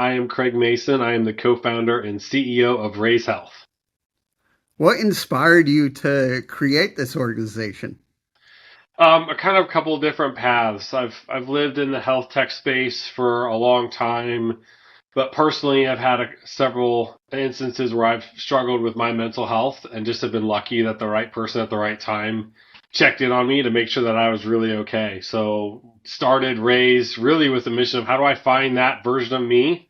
I am Craig Mason. I am the co-founder and CEO of RaiseHealth. What inspired you to create this organization? A kind of couple of different paths. I've lived in the health tech space for a long time, but personally, I've had several instances where I've struggled with my mental health and just have been lucky that the right person at the right time checked in on me to make sure that I was really okay. So started Raise really with the mission of how do I find that version of me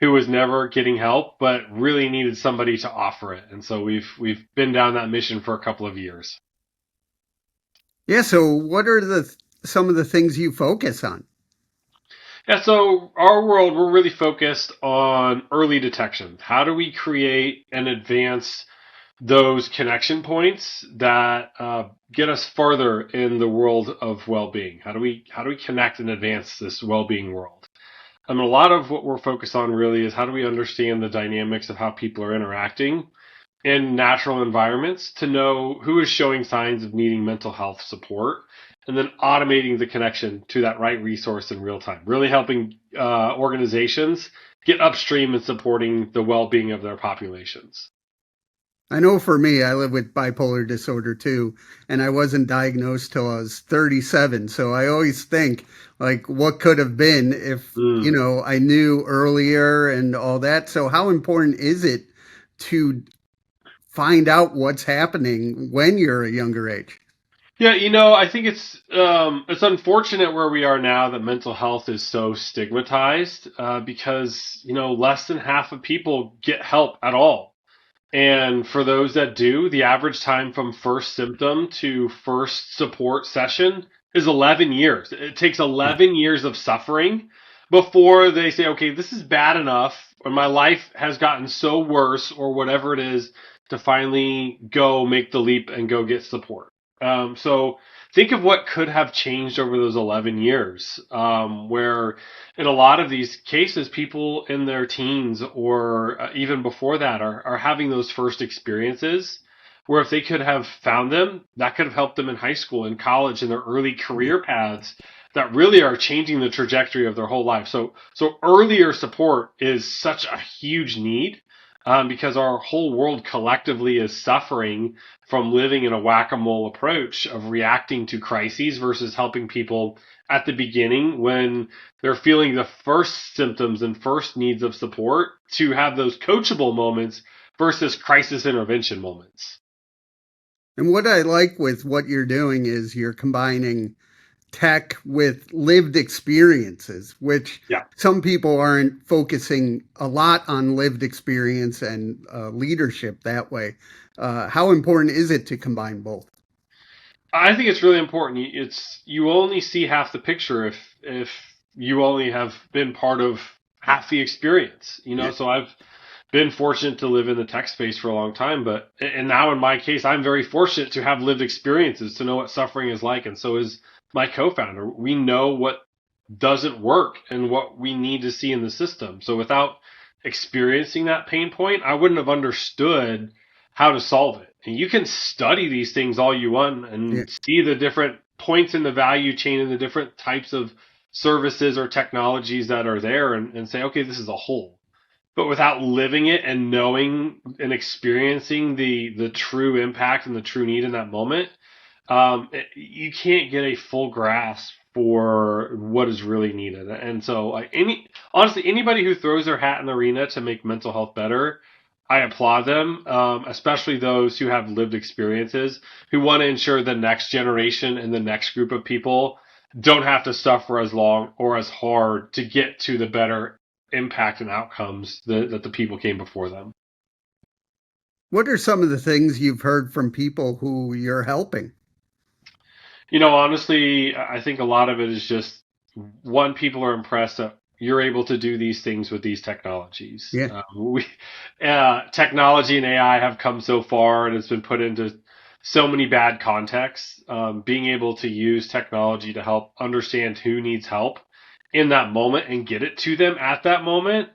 who was never getting help, but really needed somebody to offer it. And so we've been down that mission for a couple of years. Yeah, so what are the some of the things you focus on? Yeah, so our world, we're really focused on early detection. How do we create and advance those connection points that get us further in the world of well-being? How do we connect and advance this well-being world? I mean, a lot of what we're focused on really is how do we understand the dynamics of how people are interacting in natural environments to know who is showing signs of needing mental health support and then automating the connection to that right resource in real time, really helping organizations get upstream and supporting the well-being of their populations. I know for me, I live with bipolar disorder too, and I wasn't diagnosed till I was 37. So I always think, like, what could have been if, Mm. I knew earlier and all that. So, how important is it to find out what's happening when you're a younger age? Yeah, I think it's unfortunate where we are now that mental health is so stigmatized because less than half of people get help at all. And for those that do, the average time from first symptom to first support session is 11 years. It takes 11 years of suffering before they say, okay, this is bad enough, or my life has gotten so worse, or whatever it is, to finally go make the leap and go get support. So think of what could have changed over those 11 years, where in a lot of these cases, people in their teens or even before that are having those first experiences where if they could have found them, that could have helped them in high school, in college, in their early career paths that really are changing the trajectory of their whole life. So earlier support is such a huge need because our whole world collectively is suffering from living in a whack-a-mole approach of reacting to crises versus helping people at the beginning when they're feeling the first symptoms and first needs of support to have those coachable moments versus crisis intervention moments. And what I like with what you're doing is you're combining tech with lived experiences, which Yeah. some people aren't focusing a lot on lived experience and leadership that way. How important is it to combine both? I think it's really important. It's you only see half the picture if you only have been part of half the experience. Yeah. So I've been fortunate to live in the tech space for a long time, but and now in my case, I'm very fortunate to have lived experiences to know what suffering is like, and so is my co-founder. We know what doesn't work and what we need to see in the system. So without experiencing that pain point, I wouldn't have understood how to solve it. And you can study these things all you want Yeah. and see the different points in the value chain and the different types of services or technologies that are there and say, okay, this is a whole. But without living it and knowing and experiencing the true impact and the true need in that moment, you can't get a full grasp for what is really needed. And so, honestly, anybody who throws their hat in the arena to make mental health better, I applaud them, especially those who have lived experiences who want to ensure the next generation and the next group of people don't have to suffer as long or as hard to get to the better impact and outcomes that the people came before them. What are some of the things you've heard from people who you're helping? Honestly, I think a lot of it is just one, people are impressed that you're able to do these things with these technologies. Yeah. Technology and AI have come so far and it's been put into so many bad contexts. Being able to use technology to help understand who needs help in that moment and get it to them at that moment,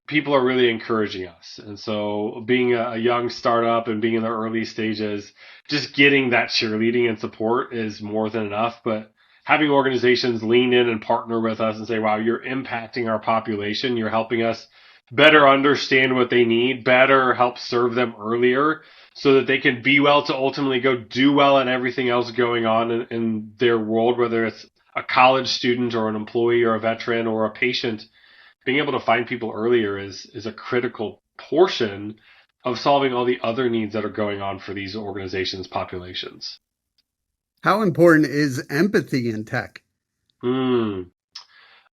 people are really encouraging us. And so, being a young startup and being in the early stages, just getting that cheerleading and support is more than enough. But having organizations lean in and partner with us and say, wow, you're impacting our population. You're helping us better understand what they need, better help serve them earlier so that they can be well to ultimately go do well in everything else going on in their world, whether it's a college student or an employee or a veteran or a patient. Being able to find people earlier is a critical portion of solving all the other needs that are going on for these organizations' populations. How important is empathy in tech? Hmm.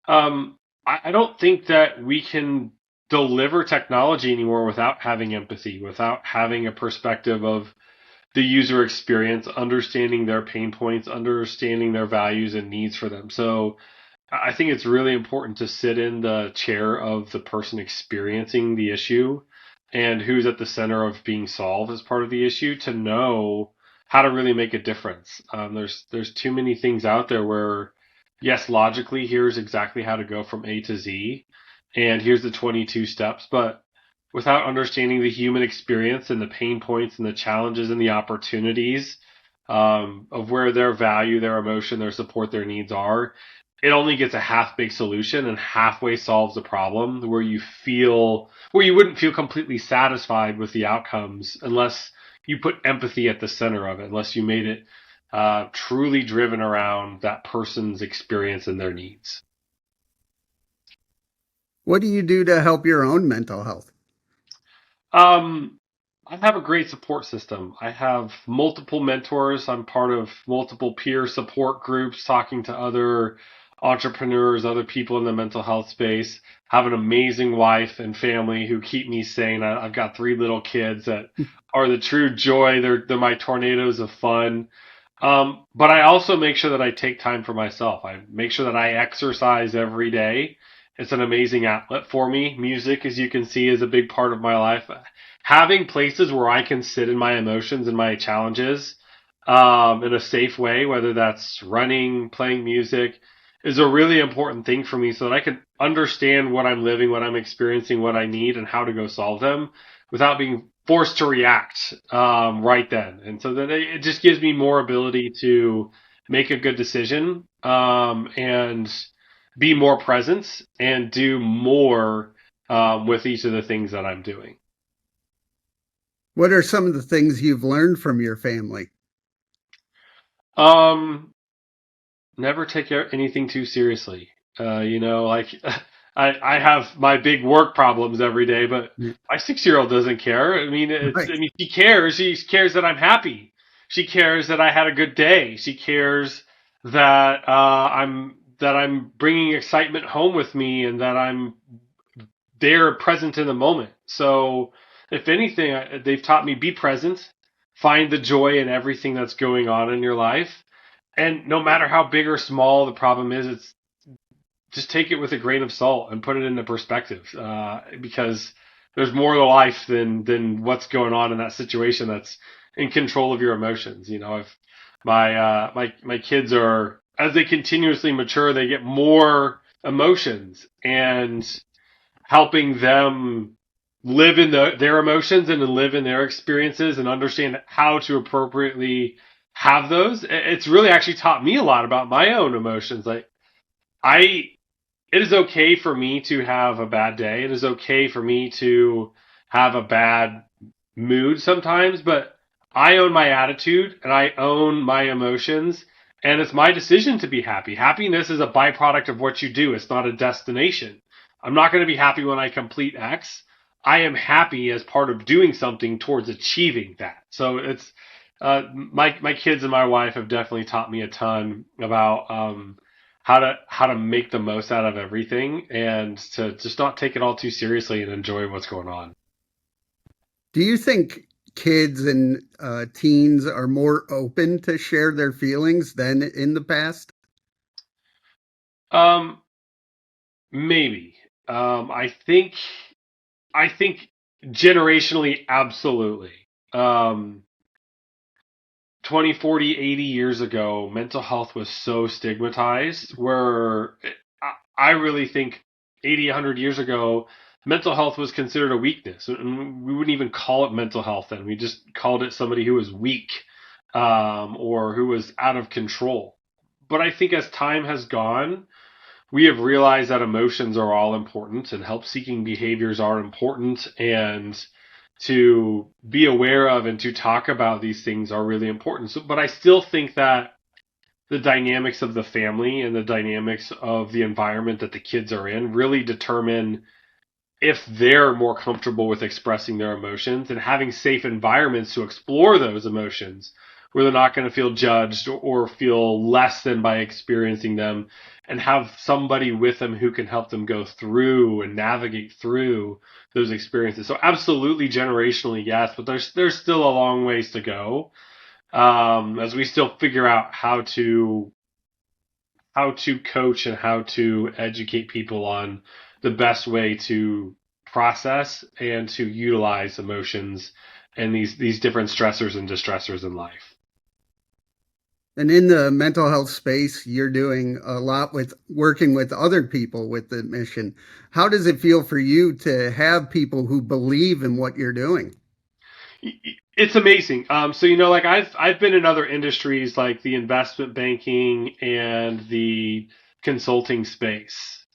Um, I don't think that we can deliver technology anymore without having empathy, without having a perspective of the user experience, understanding their pain points, understanding their values and needs for them. So I think it's really important to sit in the chair of the person experiencing the issue and who's at the center of being solved as part of the issue to know how to really make a difference. There's too many things out there where, yes, logically, here's exactly how to go from A to Z, and here's the 22 steps, but without understanding the human experience and the pain points and the challenges and the opportunities of where their value, their emotion, their support, their needs are, it only gets a half baked solution and halfway solves the problem where you wouldn't feel completely satisfied with the outcomes unless you put empathy at the center of it, unless you made it truly driven around that person's experience and their needs. What do you do to help your own mental health? Um, I have a great support system. I have multiple mentors. I'm part of multiple peer support groups, talking to other entrepreneurs, other people in the mental health space. Have an amazing wife and family who keep me sane. I've got three little kids that are the true joy. They're my tornadoes of fun. But I also make sure that I take time for myself. I make sure that I exercise every day. It's an amazing outlet for me. Music, as you can see, is a big part of my life. Having places where I can sit in my emotions and my challenges in a safe way, whether that's running, playing music, is a really important thing for me so that I can understand what I'm living, what I'm experiencing, what I need, and how to go solve them without being forced to react right then. And so then it just gives me more ability to make a good decision and be more present and do more with each of the things that I'm doing. What are some of the things you've learned from your family? Um, Never take anything too seriously. Like I have my big work problems every day, but Yeah, my 6 year old doesn't care. right. I mean, she cares. She cares that I'm happy. She cares that I had a good day. She cares that I'm bringing excitement home with me and that I'm there present in the moment. So, if anything, they've taught me be present, find the joy in everything that's going on in your life, and no matter how big or small the problem is, it's just take it with a grain of salt and put it into perspective. Because there's more to life than what's going on in that situation that's in control of your emotions. If my kids are as they continuously mature, they get more emotions and helping them live in their emotions and live in their experiences and understand how to appropriately have those. It's really actually taught me a lot about my own emotions. Like I, it is okay for me to have a bad day. It is okay for me to have a bad mood sometimes, but I own my attitude and I own my emotions. And it's my decision to be happy. Happiness is a byproduct of what you do. It's not a destination. I'm not going to be happy when I complete X. I am happy as part of doing something towards achieving that. So it's my kids and my wife have definitely taught me a ton about how to make the most out of everything and to just not take it all too seriously and enjoy what's going on. Do you think kids and teens are more open to share their feelings than in the past? Um, Maybe. I think generationally, absolutely. Um, 20, 40, 80 years ago, mental health was so stigmatized where I really think 80, 100 years ago, mental health was considered a weakness. And we wouldn't even call it mental health then. We just called it somebody who was weak or who was out of control. But I think as time has gone, we have realized that emotions are all important and help seeking behaviors are important, and to be aware of and to talk about these things are really important. So, but I still think that the dynamics of the family and the dynamics of the environment that the kids are in really determine if they're more comfortable with expressing their emotions and having safe environments to explore those emotions where they're not going to feel judged or feel less than by experiencing them, and have somebody with them who can help them go through and navigate through those experiences. So absolutely generationally, yes, but there's still a long ways to go, as we still figure out how to coach and how to educate people on the best way to process and to utilize emotions and these different stressors and distressors in life. And in the mental health space, you're doing a lot with working with other people with the mission. How does it feel for you to have people who believe in what you're doing? It's amazing. So like I've been in other industries like the investment banking and the consulting space,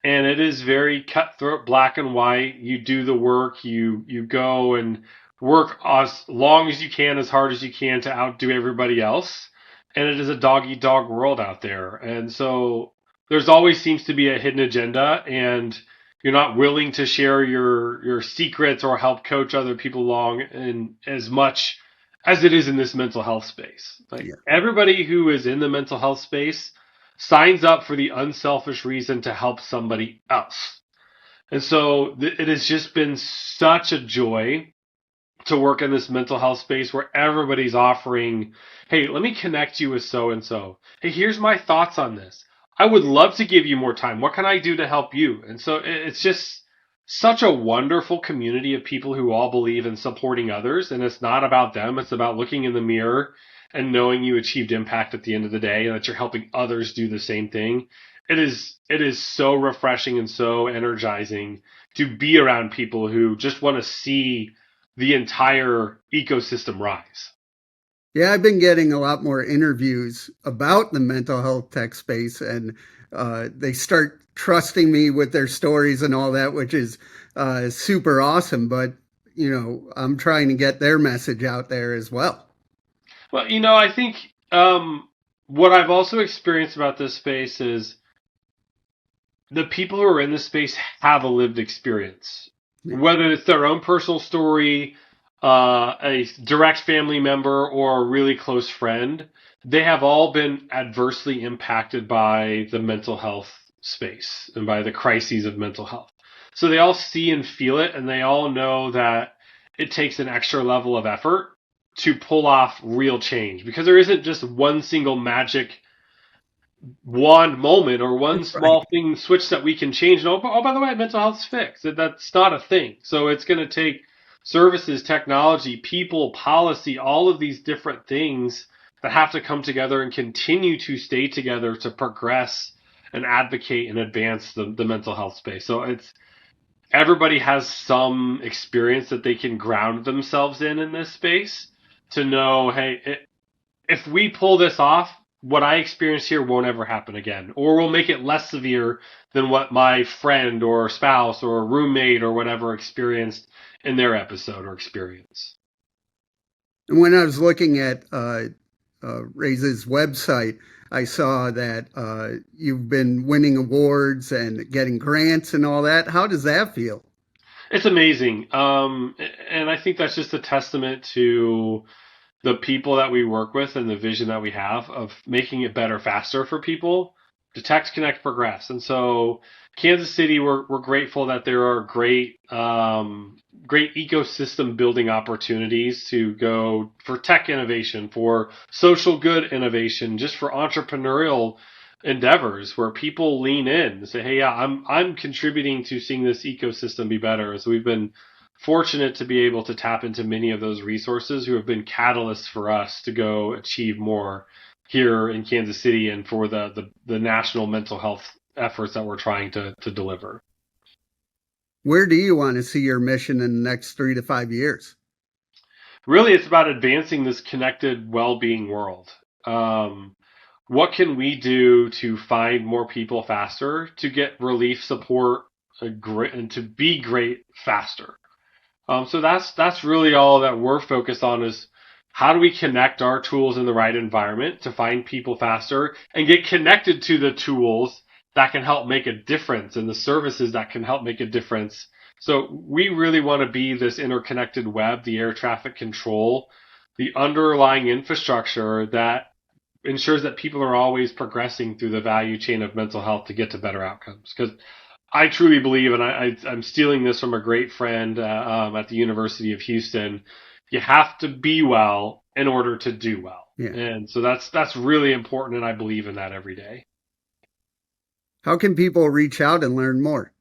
and it is very cutthroat, black and white. You do the work, you go and work as long as you can, as hard as you can to outdo everybody else, and it is a dog eat dog world out there. And so there's always seems to be a hidden agenda, and you're not willing to share your secrets or help coach other people along in as much as it is in this mental health space. Like Yeah. everybody who is in the mental health space signs up for the unselfish reason to help somebody else. And so it has just been such a joy to work in this mental health space where everybody's offering, hey, let me connect you with so and so. Hey, here's my thoughts on this. I would love to give you more time. What can I do to help you? And so it's just such a wonderful community of people who all believe in supporting others. And it's not about them, it's about looking in the mirror and knowing you achieved impact at the end of the day and that you're helping others do the same thing. It is so refreshing and so energizing to be around people who just want to see the entire ecosystem rise. Yeah, I've been getting a lot more interviews about the mental health tech space, and they start trusting me with their stories and all that, which is super awesome. But, I'm trying to get their message out there as well. Well, I think what I've also experienced about this space is the people who are in this space have a lived experience, Yeah. whether it's their own personal story, a direct family member, or a really close friend. They have all been adversely impacted by the mental health space and by the crises of mental health. So they all see and feel it, and they all know that it takes an extra level of effort to pull off real change, because there isn't just one single magic wand moment or one Right. small thing switch that we can change. And oh, by the way, mental health's fixed. That's not a thing. So it's going to take services, technology, people, policy, all of these different things that have to come together and continue to stay together to progress and advocate and advance the mental health space. So it's everybody has some experience that they can ground themselves in this space to know, hey, if we pull this off, what I experience here won't ever happen again, or we'll make it less severe than what my friend or spouse or roommate or whatever experienced in their episode or experience. And when I was looking at Raise's website, I saw that you've been winning awards and getting grants and all that. How does that feel? It's amazing. And I think that's just a testament to the people that we work with and the vision that we have of making it better, faster for people. Detect, connect, progress. And so Kansas City, we're grateful that there are great ecosystem building opportunities to go for tech innovation, for social good innovation, just for entrepreneurial endeavors where people lean in and say, hey, yeah, I'm contributing to seeing this ecosystem be better. So we've been fortunate to be able to tap into many of those resources who have been catalysts for us to go achieve more here in Kansas City and for the national mental health efforts that we're trying to deliver. Where do you want to see your mission in the next 3 to 5 years? Really, it's about advancing this connected well-being world. Um, what can we do to find more people faster, to get relief support, and to be great faster. So that's really all that we're focused on is how do we connect our tools in the right environment to find people faster and get connected to the tools that can help make a difference and the services that can help make a difference. So we really want to be this interconnected web, the air traffic control, the underlying infrastructure that ensures that people are always progressing through the value chain of mental health to get to better outcomes. Because I truly believe, and I'm stealing this from a great friend at the University of Houston, you have to be well in order to do well. Yeah. And so that's really important, and I believe in that every day. How can people reach out and learn more?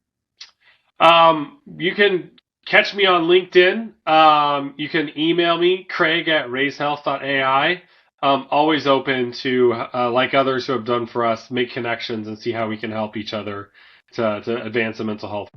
You can catch me on LinkedIn. You can email me, Craig at RaiseHealth.ai. Always open to, like others who have done for us, make connections and see how we can help each other to advance the mental health.